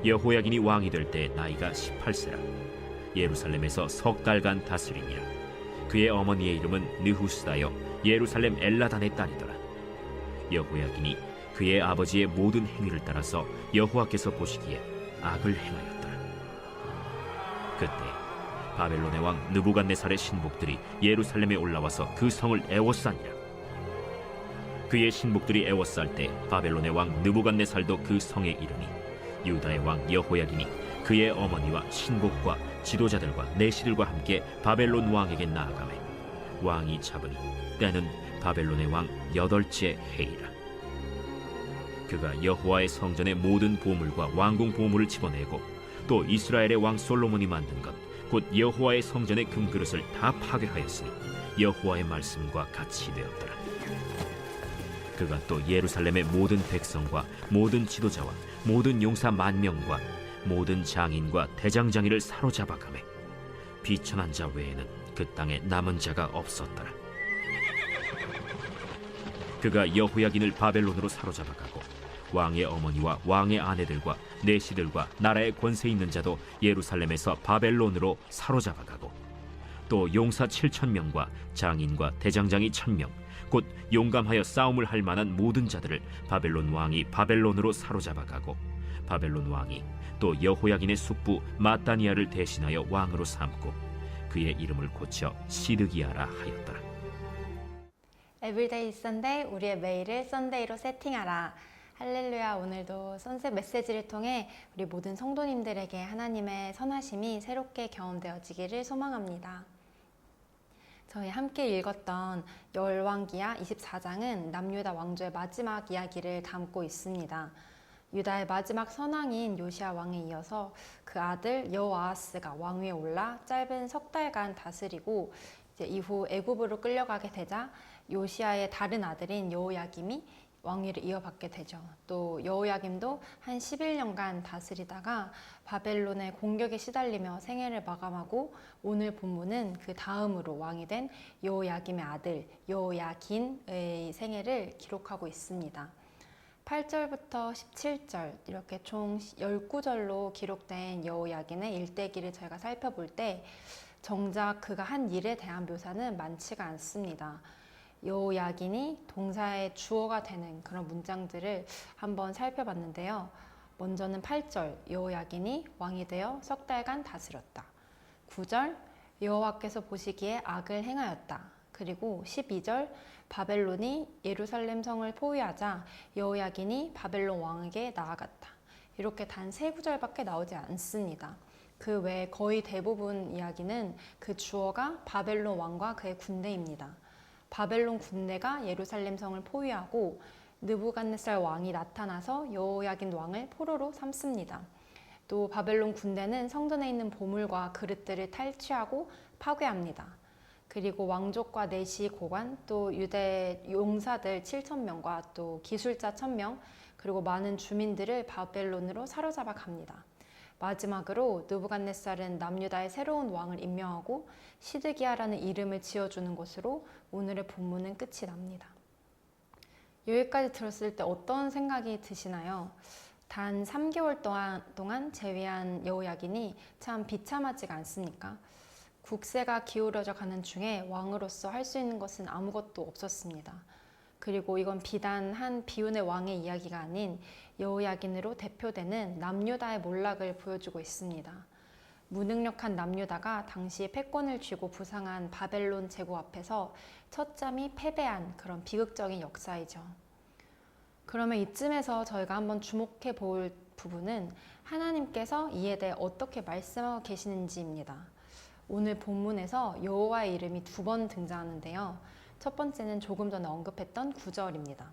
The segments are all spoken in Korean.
여호야긴이 왕이 될 때 나이가 18세라. 예루살렘에서 석 달간 다스리니라. 그의 어머니의 이름은 느후스다여 예루살렘 엘라단의 딸이더라. 여호야긴이 그의 아버지의 모든 행위를 따라서 여호와께서 보시기에 악을 행하였더라. 그때 바벨론의 왕 느부갓네살의 신복들이 예루살렘에 올라와서 그 성을 애워싸니라. 그의 신복들이 애워쌀 때 바벨론의 왕 느부갓네살도 그 성에 이르니 유다의 왕 여호야긴이 그의 어머니와 신복과 지도자들과 내시들과 함께 바벨론 왕에게 나아가매 왕이 잡으니 때는 바벨론의 왕 8째 해이라. 그가 여호와의 성전의 모든 보물과 왕궁 보물을 집어내고 또 이스라엘의 왕 솔로몬이 만든 것 곧 여호와의 성전의 금그릇을 다 파괴하였으니 여호와의 말씀과 같이 되었더라. 그가 또 예루살렘의 모든 백성과 모든 지도자와 모든 용사 10,000명과 모든 장인과 대장장이를 사로잡아가매 비천한 자 외에는 그 땅에 남은 자가 없었더라. 그가 여호야긴을 바벨론으로 사로잡아가고 왕의 어머니와 왕의 아내들과 내시들과 나라의 권세 있는 자도 예루살렘에서 바벨론으로 사로잡아가고 또 용사 7,000명과 장인과 대장장이 1,000명 곧 용감하여 싸움을 할 만한 모든 자들을 바벨론 왕이 바벨론으로 사로잡아가고 바벨론 왕이 또 여호야긴의 숙부 마따니아를 대신하여 왕으로 삼고 그의 이름을 고쳐 시드기야라 하였더라. 에브리데이 선데이, 우리의 매일을 썬데이로 세팅하라. 할렐루야. 오늘도 선셋 메시지를 통해 우리 모든 성도님들에게 하나님의 선하심이 새롭게 경험되어지기를 소망합니다. 저희 함께 읽었던 열왕기하 24장은 남유다 왕조의 마지막 이야기를 담고 있습니다. 유다의 마지막 선왕인 요시야 왕에 이어서 그 아들 여호아하스가 왕위에 올라 짧은 석 달간 다스리고 이제 이후 애굽으로 끌려가게 되자 요시야의 다른 아들인 여호야김이 왕위를 이어받게 되죠. 또 여호야김도 한 11년간 다스리다가 바벨론의 공격에 시달리며 생애를 마감하고 오늘 본문은 그 다음으로 왕이 된 여호야김의 아들 여호야긴의 생애를 기록하고 있습니다. 8절부터 17절 이렇게 총 19절로 기록된 여호야긴의 일대기를 저희가 살펴볼 때 정작 그가 한 일에 대한 묘사는 많지가 않습니다. 여호야긴이 동사의 주어가 되는 그런 문장들을 한번 살펴봤는데요. 먼저는 8절 여호야긴이 왕이 되어 석 달간 다스렸다. 9절 여호와께서 보시기에 악을 행하였다. 그리고 12절 바벨론이 예루살렘 성을 포위하자 여호야긴이 바벨론 왕에게 나아갔다. 이렇게 단 3구절밖에 나오지 않습니다. 그 외에 거의 대부분 이야기는 그 주어가 바벨론 왕과 그의 군대입니다. 바벨론 군대가 예루살렘 성을 포위하고 느부갓네살 왕이 나타나서 여호야긴 왕을 포로로 삼습니다. 또 바벨론 군대는 성전에 있는 보물과 그릇들을 탈취하고 파괴합니다. 그리고 왕족과 내시 고관 또 유대 용사들 7,000명과 또 기술자 1,000명 그리고 많은 주민들을 바벨론으로 사로잡아 갑니다. 마지막으로 느부갓네살은 남유다의 새로운 왕을 임명하고 시드기야라는 이름을 지어주는 것으로 오늘의 본문은 끝이 납니다. 여기까지 들었을 때 어떤 생각이 드시나요? 단 3개월 동안 재위한 여호야긴이 참 비참하지가 않습니까? 국세가 기울어져 가는 중에 왕으로서 할 수 있는 것은 아무것도 없었습니다. 그리고 이건 비단 한 비운의 왕의 이야기가 아닌 여호야긴으로 대표되는 남유다의 몰락을 보여주고 있습니다. 무능력한 남유다가 당시 패권을 쥐고 부상한 바벨론 제국 앞에서 처참히 패배한 그런 비극적인 역사이죠. 그러면 이쯤에서 저희가 한번 주목해 볼 부분은 하나님께서 이에 대해 어떻게 말씀하고 계시는지입니다. 오늘 본문에서 여호와의 이름이 2번 등장하는데요. 첫 번째는 조금 전에 언급했던 9절입니다.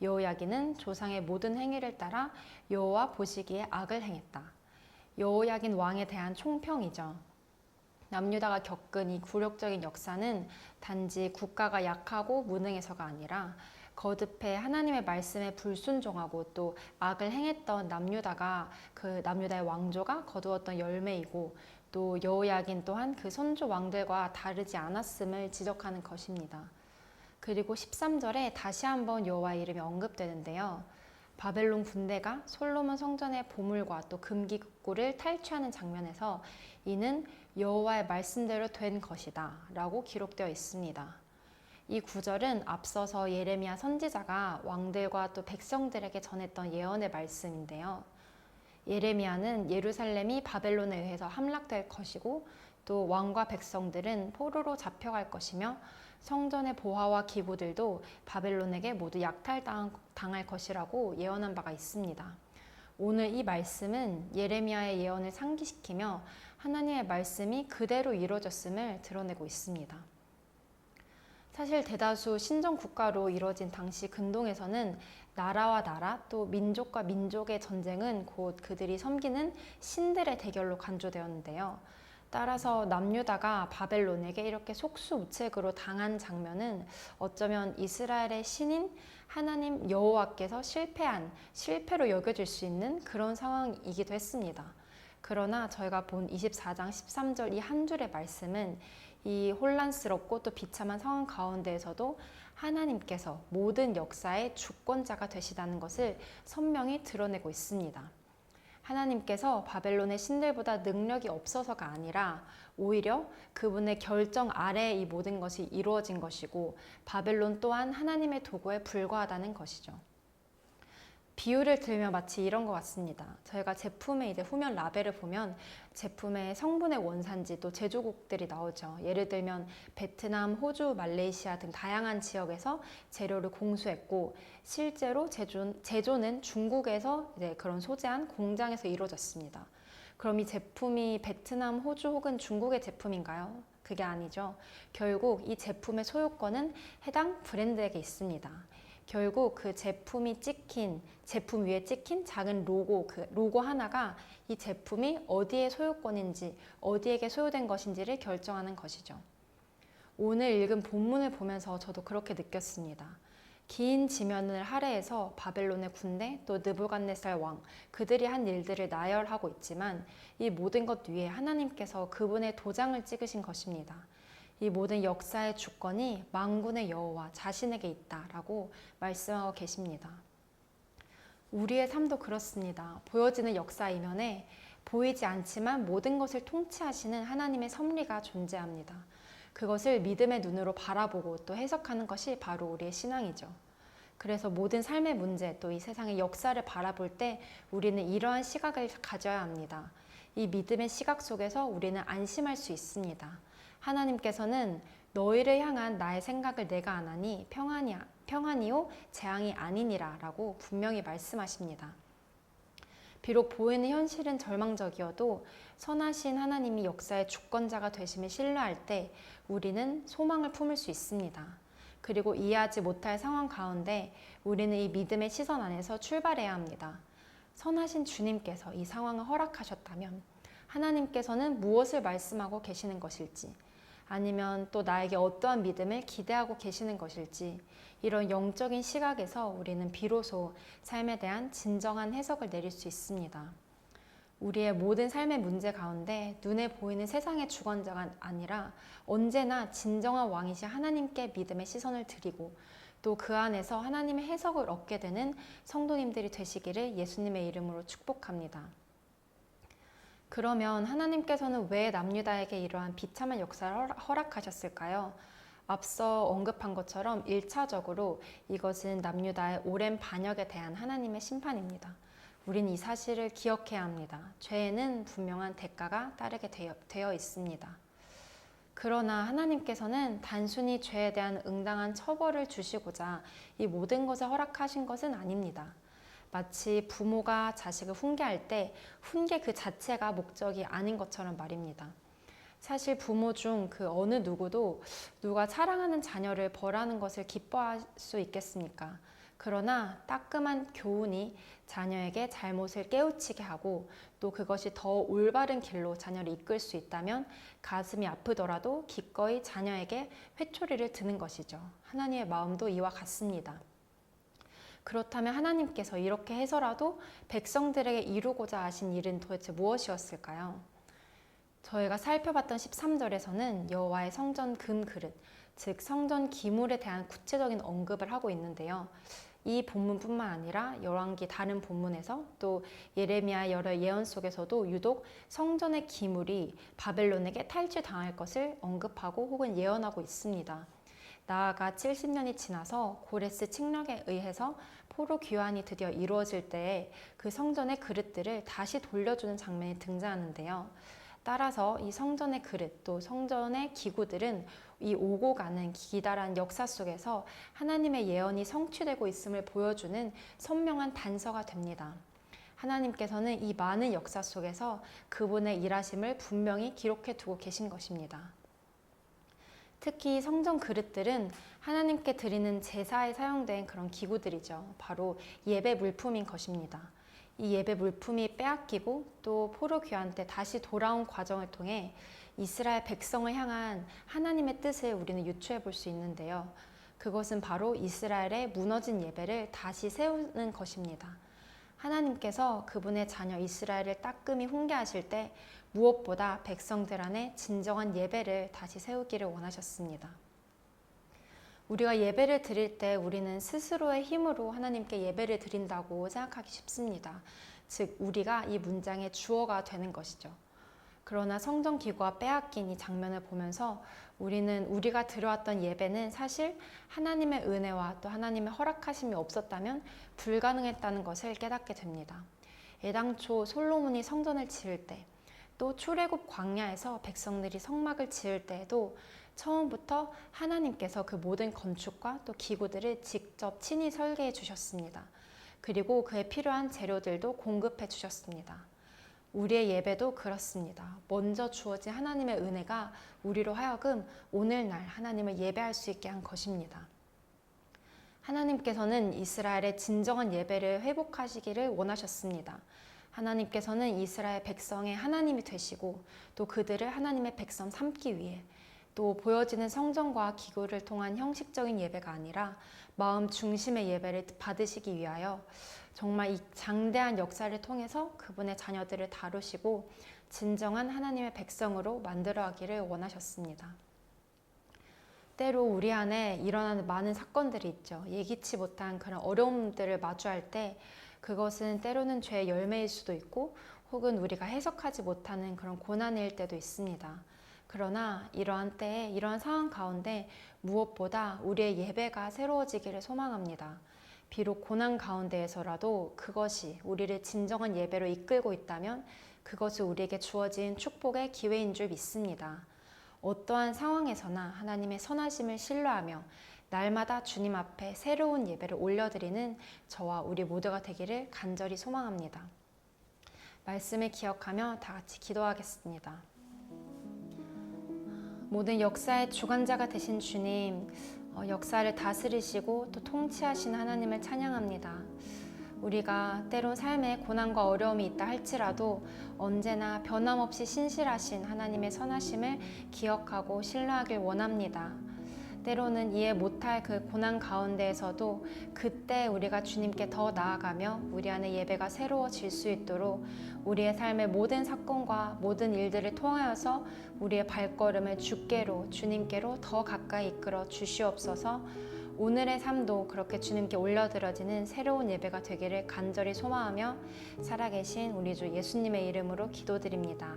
여호야긴은 조상의 모든 행위를 따라 여호와 보시기에 악을 행했다. 여호야긴 왕에 대한 총평이죠. 남유다가 겪은 이 굴욕적인 역사는 단지 국가가 약하고 무능해서가 아니라 거듭해 하나님의 말씀에 불순종하고 또 악을 행했던 남유다가 그 남유다의 왕조가 거두었던 열매이고 또 여호야긴 또한 그 선조 왕들과 다르지 않았음을 지적하는 것입니다. 그리고 13절에 다시 한번 여호와의 이름이 언급되는데요. 바벨론 군대가 솔로몬 성전의 보물과 또 금기국구를 탈취하는 장면에서 이는 여호와의 말씀대로 된 것이다 라고 기록되어 있습니다. 이 구절은 앞서서 예레미야 선지자가 왕들과 또 백성들에게 전했던 예언의 말씀인데요. 예레미야는 예루살렘이 바벨론에 의해서 함락될 것이고 또 왕과 백성들은 포로로 잡혀갈 것이며 성전의 보화와 기구들도 바벨론에게 모두 약탈당할 것이라고 예언한 바가 있습니다. 오늘 이 말씀은 예레미야의 예언을 상기시키며 하나님의 말씀이 그대로 이루어졌음을 드러내고 있습니다. 사실 대다수 신정 국가로 이루어진 당시 근동에서는 나라와 나라 또 민족과 민족의 전쟁은 곧 그들이 섬기는 신들의 대결로 간주되었는데요. 따라서 남유다가 바벨론에게 이렇게 속수무책으로 당한 장면은 어쩌면 이스라엘의 신인 하나님 여호와께서 실패로 여겨질 수 있는 그런 상황이기도 했습니다. 그러나 저희가 본 24장 13절 이 한 줄의 말씀은 이 혼란스럽고 또 비참한 상황 가운데에서도 하나님께서 모든 역사의 주권자가 되시다는 것을 선명히 드러내고 있습니다. 하나님께서 바벨론의 신들보다 능력이 없어서가 아니라 오히려 그분의 결정 아래에 이 모든 것이 이루어진 것이고 바벨론 또한 하나님의 도구에 불과하다는 것이죠. 비유를 들면 마치 이런 것 같습니다. 저희가 제품의 이제 후면 라벨을 보면 제품의 성분의 원산지 또 제조국들이 나오죠. 예를 들면 베트남, 호주, 말레이시아 등 다양한 지역에서 재료를 공수했고 실제로 제조는 중국에서 이제 그런 소재한 공장에서 이루어졌습니다. 그럼 이 제품이 베트남, 호주 혹은 중국의 제품인가요? 그게 아니죠. 결국 이 제품의 소유권은 해당 브랜드에게 있습니다. 결국 그 제품 위에 찍힌 작은 로고, 그 로고 하나가 이 제품이 어디의 소유권인지, 어디에게 소유된 것인지를 결정하는 것이죠. 오늘 읽은 본문을 보면서 저도 그렇게 느꼈습니다. 긴 지면을 할애해서 바벨론의 군대, 또 느부갓네살 왕, 그들이 한 일들을 나열하고 있지만 이 모든 것 위에 하나님께서 그분의 도장을 찍으신 것입니다. 이 모든 역사의 주권이 만군의 여호와 자신에게 있다라고 말씀하고 계십니다. 우리의 삶도 그렇습니다. 보여지는 역사 이면에 보이지 않지만 모든 것을 통치하시는 하나님의 섭리가 존재합니다. 그것을 믿음의 눈으로 바라보고 또 해석하는 것이 바로 우리의 신앙이죠. 그래서 모든 삶의 문제 또 이 세상의 역사를 바라볼 때 우리는 이러한 시각을 가져야 합니다. 이 믿음의 시각 속에서 우리는 안심할 수 있습니다. 하나님께서는 너희를 향한 나의 생각을 내가 아나니 평안이요 재앙이 아니니라 라고 분명히 말씀하십니다. 비록 보이는 현실은 절망적이어도 선하신 하나님이 역사의 주권자가 되심을 신뢰할 때 우리는 소망을 품을 수 있습니다. 그리고 이해하지 못할 상황 가운데 우리는 이 믿음의 시선 안에서 출발해야 합니다. 선하신 주님께서 이 상황을 허락하셨다면 하나님께서는 무엇을 말씀하고 계시는 것일지 아니면 또 나에게 어떠한 믿음을 기대하고 계시는 것일지 이런 영적인 시각에서 우리는 비로소 삶에 대한 진정한 해석을 내릴 수 있습니다. 우리의 모든 삶의 문제 가운데 눈에 보이는 세상의 주권자가 아니라 언제나 진정한 왕이신 하나님께 믿음의 시선을 드리고 또 그 안에서 하나님의 해석을 얻게 되는 성도님들이 되시기를 예수님의 이름으로 축복합니다. 그러면 하나님께서는 왜 남유다에게 이러한 비참한 역사를 허락하셨을까요? 앞서 언급한 것처럼 1차적으로 이것은 남유다의 오랜 반역에 대한 하나님의 심판입니다. 우린 이 사실을 기억해야 합니다. 죄에는 분명한 대가가 따르게 되어 있습니다. 그러나 하나님께서는 단순히 죄에 대한 응당한 처벌을 주시고자 이 모든 것을 허락하신 것은 아닙니다. 마치 부모가 자식을 훈계할 때 훈계 그 자체가 목적이 아닌 것처럼 말입니다. 사실 부모 중 그 어느 누구도 누가 사랑하는 자녀를 벌하는 것을 기뻐할 수 있겠습니까? 그러나 따끔한 교훈이 자녀에게 잘못을 깨우치게 하고 또 그것이 더 올바른 길로 자녀를 이끌 수 있다면 가슴이 아프더라도 기꺼이 자녀에게 회초리를 드는 것이죠. 하나님의 마음도 이와 같습니다. 그렇다면 하나님께서 이렇게 해서라도 백성들에게 이루고자 하신 일은 도대체 무엇이었을까요? 저희가 살펴봤던 13절에서는 여호와의 성전 금 그릇, 즉 성전 기물에 대한 구체적인 언급을 하고 있는데요. 이 본문뿐만 아니라 열왕기 다른 본문에서 또 예레미야 여러 예언 속에서도 유독 성전의 기물이 바벨론에게 탈취당할 것을 언급하고 혹은 예언하고 있습니다. 나아가 70년이 지나서 고레스 침략에 의해서 포로 귀환이 드디어 이루어질 때에 그 성전의 그릇들을 다시 돌려주는 장면이 등장하는데요. 따라서 이 성전의 그릇 또 성전의 기구들은 이 오고 가는 기다란 역사 속에서 하나님의 예언이 성취되고 있음을 보여주는 선명한 단서가 됩니다. 하나님께서는 이 많은 역사 속에서 그분의 일하심을 분명히 기록해 두고 계신 것입니다. 특히 성전 그릇들은 하나님께 드리는 제사에 사용된 그런 기구들이죠. 바로 예배 물품인 것입니다. 이 예배 물품이 빼앗기고 또 포로 귀환 때 다시 돌아온 과정을 통해 이스라엘 백성을 향한 하나님의 뜻을 우리는 유추해 볼 수 있는데요. 그것은 바로 이스라엘의 무너진 예배를 다시 세우는 것입니다. 하나님께서 그분의 자녀 이스라엘을 따끔히 훈계하실 때 무엇보다 백성들 안에 진정한 예배를 다시 세우기를 원하셨습니다. 우리가 예배를 드릴 때 우리는 스스로의 힘으로 하나님께 예배를 드린다고 생각하기 쉽습니다. 즉 우리가 이 문장의 주어가 되는 것이죠. 그러나 성전 기구가 빼앗긴 이 장면을 보면서 우리는 우리가 드려왔던 예배는 사실 하나님의 은혜와 또 하나님의 허락하심이 없었다면 불가능했다는 것을 깨닫게 됩니다. 애당초 솔로몬이 성전을 지을 때 또 출애굽 광야에서 백성들이 성막을 지을 때에도 처음부터 하나님께서 그 모든 건축과 또 기구들을 직접 친히 설계해 주셨습니다. 그리고 그에 필요한 재료들도 공급해 주셨습니다. 우리의 예배도 그렇습니다. 먼저 주어진 하나님의 은혜가 우리로 하여금 오늘날 하나님을 예배할 수 있게 한 것입니다. 하나님께서는 이스라엘의 진정한 예배를 회복하시기를 원하셨습니다. 하나님께서는 이스라엘 백성의 하나님이 되시고 또 그들을 하나님의 백성 삼기 위해 또 보여지는 성전과 기구를 통한 형식적인 예배가 아니라 마음 중심의 예배를 받으시기 위하여 정말 이 장대한 역사를 통해서 그분의 자녀들을 다루시고 진정한 하나님의 백성으로 만들어가기를 원하셨습니다. 때로 우리 안에 일어나는 많은 사건들이 있죠. 예기치 못한 그런 어려움들을 마주할 때 그것은 때로는 죄의 열매일 수도 있고 혹은 우리가 해석하지 못하는 그런 고난일 때도 있습니다. 그러나 이러한 때에 이러한 상황 가운데 무엇보다 우리의 예배가 새로워지기를 소망합니다. 비록 고난 가운데에서라도 그것이 우리를 진정한 예배로 이끌고 있다면 그것이 우리에게 주어진 축복의 기회인 줄 믿습니다. 어떠한 상황에서나 하나님의 선하심을 신뢰하며 날마다 주님 앞에 새로운 예배를 올려드리는 저와 우리 모두가 되기를 간절히 소망합니다. 말씀을 기억하며 다 같이 기도하겠습니다. 모든 역사의 주관자가 되신 주님, 역사를 다스리시고 또 통치하신 하나님을 찬양합니다. 우리가 때론 삶에 고난과 어려움이 있다 할지라도 언제나 변함없이 신실하신 하나님의 선하심을 기억하고 신뢰하길 원합니다. 때로는 이해 못할 그 고난 가운데에서도 그때 우리가 주님께 더 나아가며 우리 안에 예배가 새로워질 수 있도록 우리의 삶의 모든 사건과 모든 일들을 통하여서 우리의 발걸음을 주께로 주님께로 더 가까이 이끌어 주시옵소서. 오늘의 삶도 그렇게 주님께 올려드려지는 새로운 예배가 되기를 간절히 소망하며 살아계신 우리 주 예수님의 이름으로 기도드립니다.